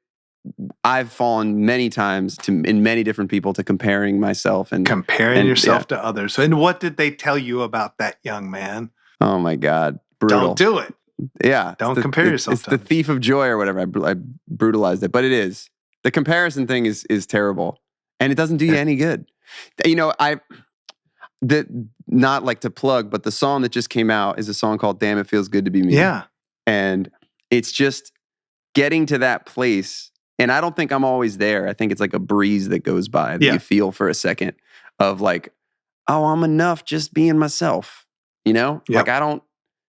I've fallen many times in many different people to comparing myself and yourself to others. And what did they tell you about that young man? Oh my God, brutal! Don't do it. Yeah, don't compare yourself. It's the thief of joy or whatever. I brutalized it, but it is the comparison thing is terrible, and it doesn't do you any good. Not like to plug, but the song that just came out is a song called "Damn It Feels Good to Be Me." Yeah, and it's just getting to that place. And I don't think I'm always there. I think it's like a breeze that goes by that you feel for a second of like, oh, I'm enough just being myself. Like I don't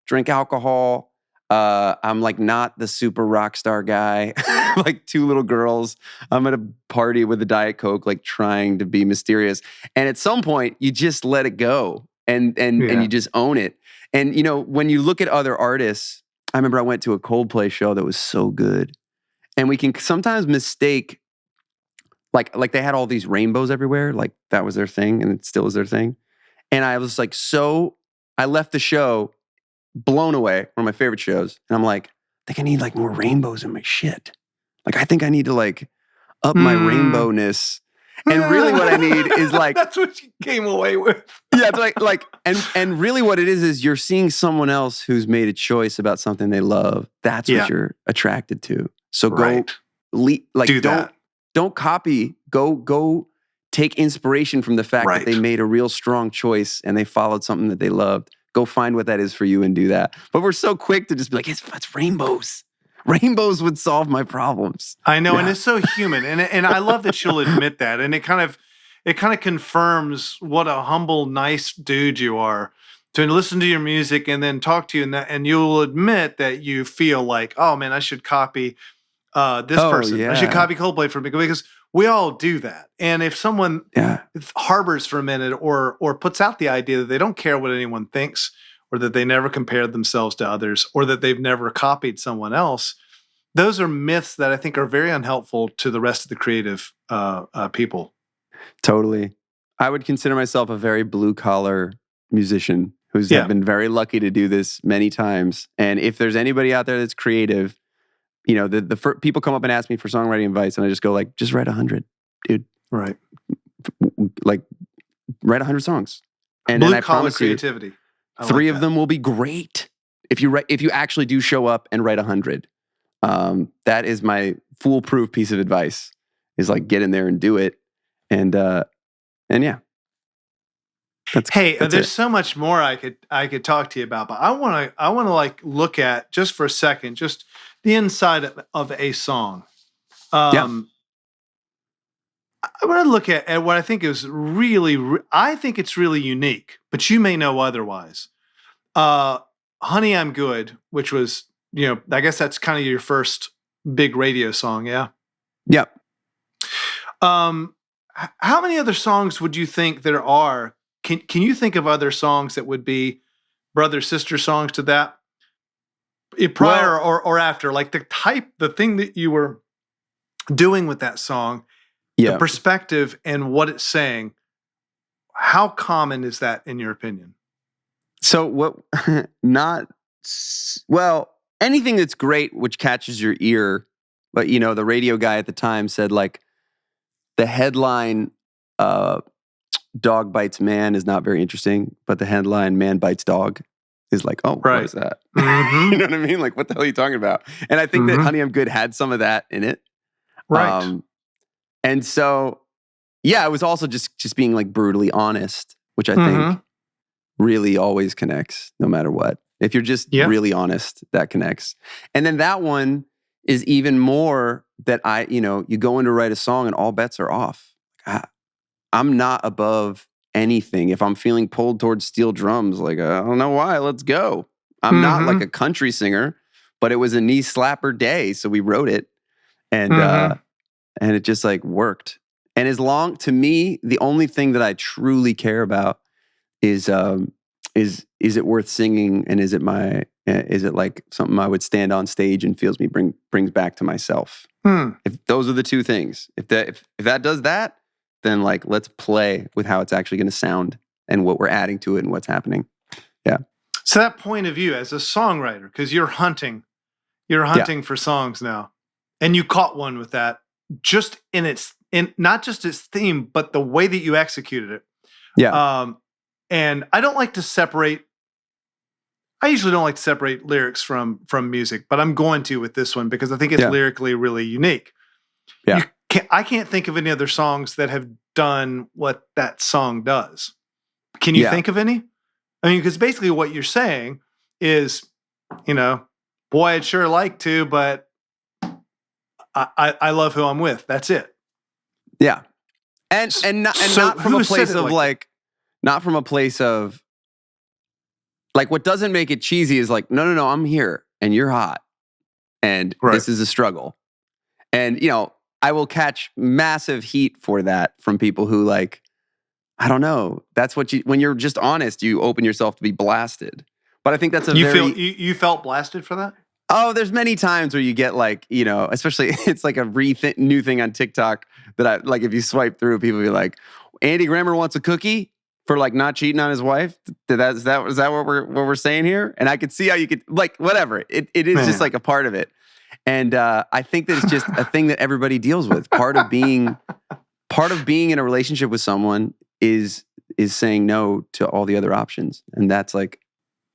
drink alcohol. I'm like not the super rock star guy. Like 2 little girls. I'm at a party with a Diet Coke, like trying to be mysterious. And at some point, you just let it go and you just own it. And when you look at other artists, I remember I went to a Coldplay show that was so good. And we can sometimes mistake, like they had all these rainbows everywhere, like that was their thing, and it still is their thing. And I was like, I left the show blown away, one of my favorite shows. And I'm like, I think I need like more rainbows in my shit. Like, I think I need to like up my rainbowness. And really what I need is like... That's what you came away with. Yeah, it's like and really what it is you're seeing someone else who's made a choice about something they love. That's what you're attracted to. So go, don't copy. Go take inspiration from the fact that they made a real strong choice and they followed something that they loved. Go find what that is for you and do that. But we're so quick to just be like, it's rainbows. Rainbows would solve my problems. I know, and it's so human, and I love that you'll admit that, and it kind of confirms what a humble, nice dude you are to listen to your music and then talk to you, and you'll admit that you feel like, oh man, I should copy this person. I should copy Coldplay from because we all do that. And if someone harbors for a minute or puts out the idea that they don't care what anyone thinks, or that they never compared themselves to others, or that they've never copied someone else, those are myths that I think are very unhelpful to the rest of the creative people. Totally. I would consider myself a very blue-collar musician who's been very lucky to do this many times. And if there's anybody out there that's creative, the people come up and ask me for songwriting advice, and I just go like, just write 100, dude. Right. Like, write 100 songs. And blue then I promise creativity. you, 3 of them will be great if you actually do show up and write 100. That is my foolproof piece of advice. Is like get in there and do it, and yeah. There's so much more I could talk to you about, but I want to like look at just for a second, just the inside of a song. I want to look at what I think is I think it's really unique, but you may know otherwise. Honey, I'm Good, which was, I guess that's kind of your first big radio song. Yeah. Yep. How many other songs would you think there are? Can you think of other songs that would be brother sister songs to that? Prior or after, like the thing that you were doing with that song, the Yeah. perspective and what it's saying. How common is that in your opinion? So what? Well, anything that's great which catches your ear. But the radio guy at the time said like the headline "Dog bites man" is not very interesting, but the headline "Man bites dog" is like, oh, Right. what is that? Mm-hmm. You know what I mean? Like, what the hell are you talking about? And I think that "Honey, I'm Good" had some of that in it. Right. And so, yeah, it was also just being like brutally honest, which I think really always connects, no matter what. If you're just really honest, that connects. And then that one is even more that you go in to write a song and all bets are off. I'm not above anything. If I'm feeling pulled towards steel drums, like, I don't know why, let's go. I'm not like a country singer, but it was a knee slapper day, so we wrote it. And it just like worked. And to me, the only thing that I truly care about is it worth singing, and is it like something I would stand on stage and brings back to myself. If those are the two things, if that does that, then like let's play with how it's actually going to sound and what we're adding to it and what's happening. Yeah. So that point of view as a songwriter, because you're hunting for songs now, and you caught one with that, just in not just its theme, but the way that you executed it. Yeah. And I usually don't like to separate lyrics from music, but I'm going to with this one because I think it's lyrically really unique. Yeah. I can't think of any other songs that have done what that song does. Can you think of any? I mean, because basically what you're saying is, boy, I'd sure like to, but I love who I'm with. That's it. Yeah. And not from a place of like, not from a place of like, what doesn't make it cheesy is like, no, I'm here and you're hot. And this is a struggle. And, I will catch massive heat for that from people who like, I don't know. That's when you're just honest, you open yourself to be blasted. But I think that's you felt blasted for that? Oh, there's many times where you get like, especially it's like a new thing on TikTok that I like. If you swipe through, people be like, Andy Grammer wants a cookie for like not cheating on his wife. Is that what we're saying here? And I could see how you could like whatever. It is just like a part of it. And I think that it's just a thing that everybody deals with. Part of being in a relationship with someone is saying no to all the other options, and that's like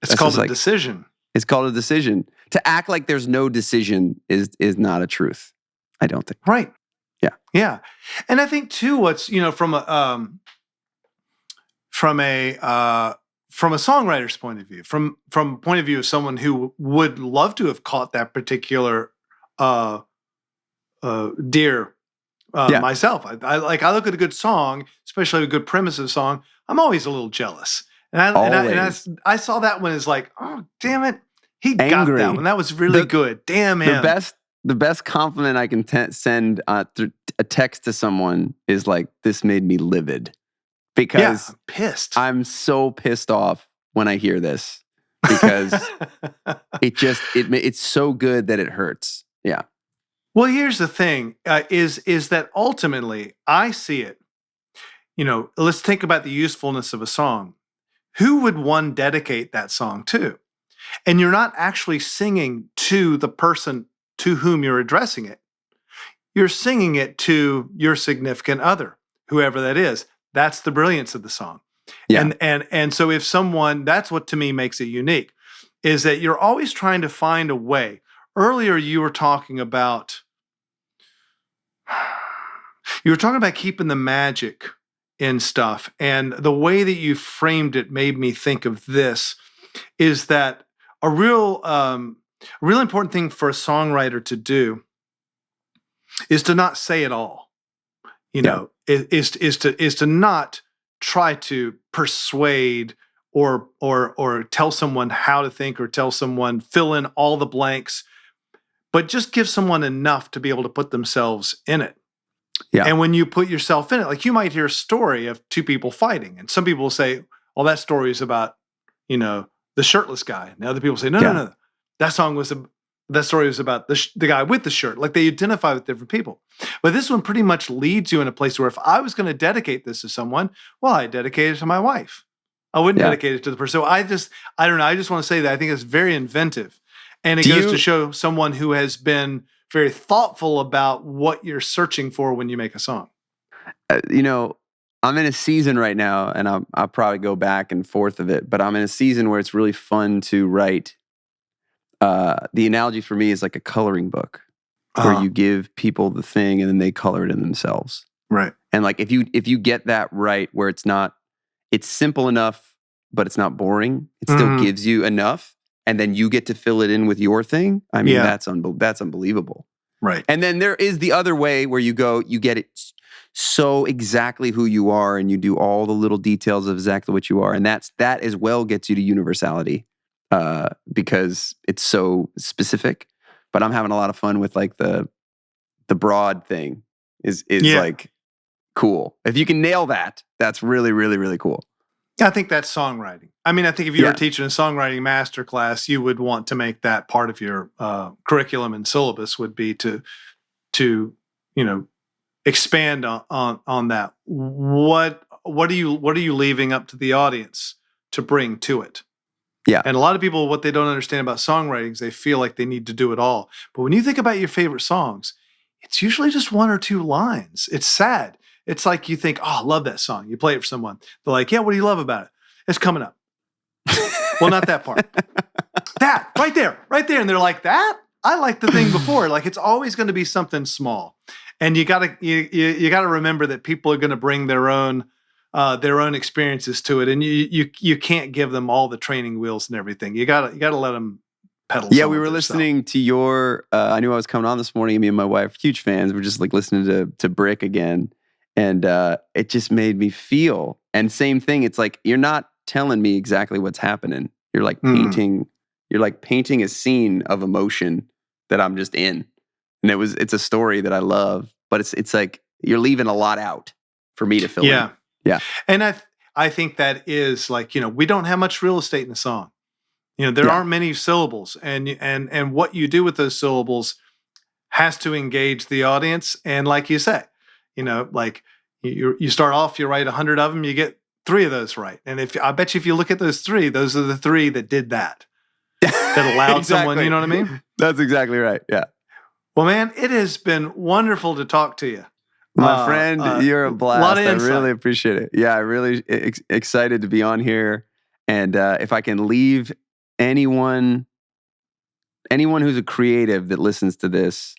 it's called a decision. It's called a decision. To act like there's no decision is not a truth. I don't think. Right. Yeah. Yeah. And I think too, what's from a songwriter's point of view, from point of view of someone who would love to have caught that particular deer myself. I look at a good song, especially a good premise of a song, I'm always a little jealous. And I saw that one as like, oh, damn it. He got that one. That was really good. Damn him. The best compliment I can send through a text to someone is like, this made me livid. Because I'm pissed. I'm so pissed off when I hear this. Because it's so good that it hurts. Yeah. Well, here's the thing, is that ultimately I see it, let's think about the usefulness of a song. Who would one dedicate that song to? And you're not actually singing to the person to whom you're addressing it. You're singing it to your significant other, whoever that is. That's the brilliance of the song. Yeah. And so if someone, that's what to me makes it unique, is that you're always trying to find a way. Earlier you were talking about keeping the magic in stuff. And the way that you framed it made me think of this, is that a real important thing for a songwriter to do is to not say it all. Is to not try to persuade or tell someone how to think or tell someone fill in all the blanks, but just give someone enough to be able to put themselves in it. Yeah. And when you put yourself in it, like you might hear a story of two people fighting, and some people will say, well, that story is about, the shirtless guy. And other people say, no, Yeah. no. That story was about the guy with the shirt. Like they identify with different people. But this one pretty much leads you in a place where if I was going to dedicate this to someone, well, I dedicate it to my wife. I wouldn't dedicate it to the person. So I don't know. I just want to say that I think it's very inventive. And it goes to show someone who has been very thoughtful about what you're searching for when you make a song. I'm in a season right now, and I'll probably go back and forth of it, but I'm in a season where it's really fun to write. The analogy for me is like a coloring book where you give people the thing and then they color it in themselves. Right. And like if you get that right, where it's simple enough, but it's not boring. It still gives you enough, and then you get to fill it in with your thing. I mean, that's unbelievable. Right. And then there is the other way where you get it so exactly who you are, and you do all the little details of exactly what you are, and that as well gets you to universality because it's so specific. But I'm having a lot of fun with like the broad thing is like cool. If you can nail that, that's really, really, really cool. I think that's songwriting. I mean, I think if you were teaching a songwriting masterclass, you would want to make that part of your curriculum and syllabus would be to expand on that. What are you leaving up to the audience to bring to it? Yeah. And a lot of people, what they don't understand about songwriting is they feel like they need to do it all. But when you think about your favorite songs, it's usually just one or two lines. It's sad. It's like you think, oh, I love that song. You play it for someone. They're like, yeah, what do you love about it? It's coming up. Well, not that part. That, right there. And they're like, that? I like the thing before. Like, it's always going to be something small. And you gotta remember that people are going to bring their own experiences to it. And you can't give them all the training wheels and everything. You gotta let them pedal. Yeah, we were listening to your, I knew I was coming on this morning, and me and my wife, huge fans. We're just like listening to Brick again. And it just made me feel, and same thing. It's like, you're not telling me exactly what's happening. You're like painting, a scene of emotion that I'm just in. And it's a story that I love, but it's like, you're leaving a lot out for me to fill in. Yeah. And I think that is like, we don't have much real estate in a song. There aren't many syllables, and what you do with those syllables has to engage the audience. And like you say, like you start off, you write 100 of them, you get 3 of those right. And I bet you if you look at those 3, those are the 3 that did that allowed exactly. someone, you know what I mean? That's exactly right. Yeah. Well, man, it has been wonderful to talk to you. My friend, you're a blast. I insight. really appreciate it. Yeah, I really excited to be on here. And if I can leave anyone who's a creative that listens to this,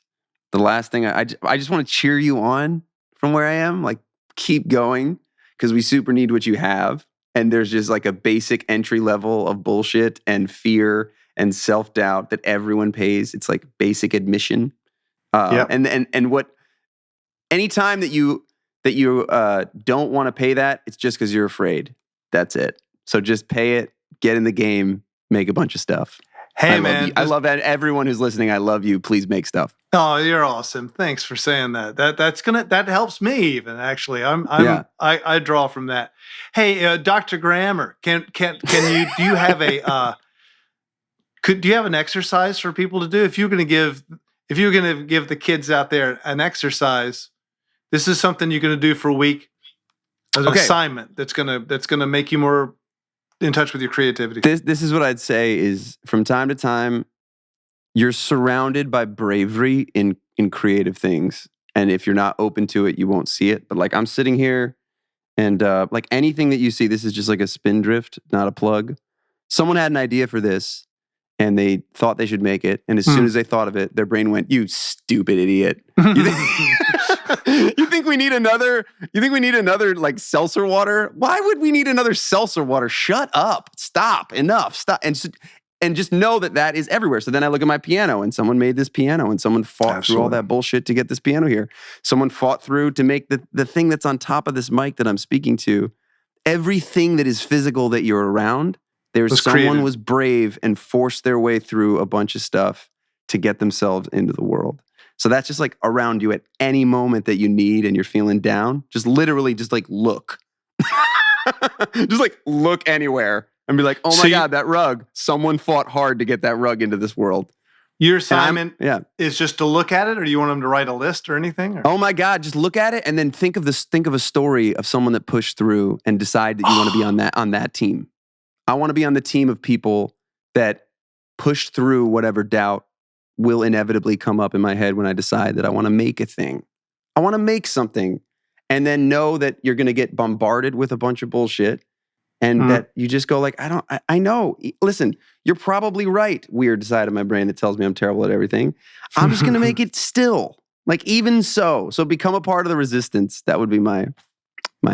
the last thing I just want to cheer you on from where I am. Like, keep going, because we super need what you have. And there's just like a basic entry level of bullshit and fear and self-doubt that everyone pays. It's like basic admission. And what, anytime that you don't want to pay that, it's just because you're afraid. That's it. So just pay it, get in the game, make a bunch of stuff. Hey, man. I love everyone who's listening. I love you. Please make stuff. Oh, you're awesome. Thanks for saying that. That helps me even, actually. I draw from that. Hey, Dr. Grammer, do you have do you have an exercise for people to do? If you're going to give the kids out there an exercise, this is something you're going to do for a week as an assignment that's going to make you more in touch with your creativity. This is what I'd say is, from time to time, you're surrounded by bravery in creative things. And if you're not open to it, you won't see it. But like, I'm sitting here, and like anything that you see, this is just like a spindrift, not a plug. Someone had an idea for this, and they thought they should make it. And as soon as they thought of it, their brain went, "You stupid idiot." You think we need another like seltzer water? Why would we need another seltzer water? Shut up. Stop. Enough. Stop. And just know that is everywhere. So then I look at my piano, and someone made this piano, and someone fought through all that bullshit to get this piano here. Someone fought through to make the thing that's on top of this mic that I'm speaking to. Everything that is physical that you're around, someone was brave and forced their way through a bunch of stuff to get themselves into the world. So that's just like around you at any moment that you need and you're feeling down. Just literally just like look. Just like look anywhere. and be like, oh So my you- God, that rug. Someone fought hard to get that rug into this world. Your And I'm- assignment yeah. is just to look at it, or do you want them to write a list or anything? Or? Oh my God, just look at it and then think of a story of someone that pushed through and decide that you want to be on that team. I want to be on the team of people that push through whatever doubt will inevitably come up in my head when I decide that I want to make a thing. I want to make something and then know that you're going to get bombarded with a bunch of bullshit and that you just go like, I know. Listen, you're probably right, weird side of my brain that tells me I'm terrible at everything. I'm just going to make it still. Like even so. So become a part of the resistance. That would be my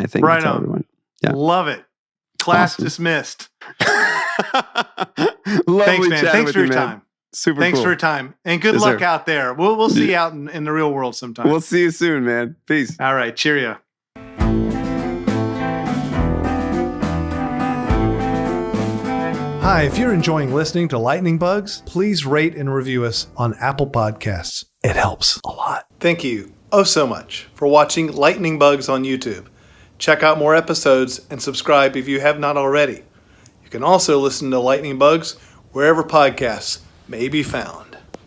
thing Right to tell on. everyone. Yeah. Love it. Class Awesome. dismissed. Lovely Thanks, man. chatting Thanks with for you, your man. time. Super Thanks cool. for your time. And good Yes, luck sir. out there. We'll see you out in the real world sometime. We'll see you soon, man. Peace. All right. Cheerio. Hi, if you're enjoying listening to Lightning Bugs, please rate and review us on Apple Podcasts. It helps a lot. Thank you so much for watching Lightning Bugs on YouTube. Check out more episodes and subscribe if you have not already. You can also listen to Lightning Bugs wherever podcasts may be found.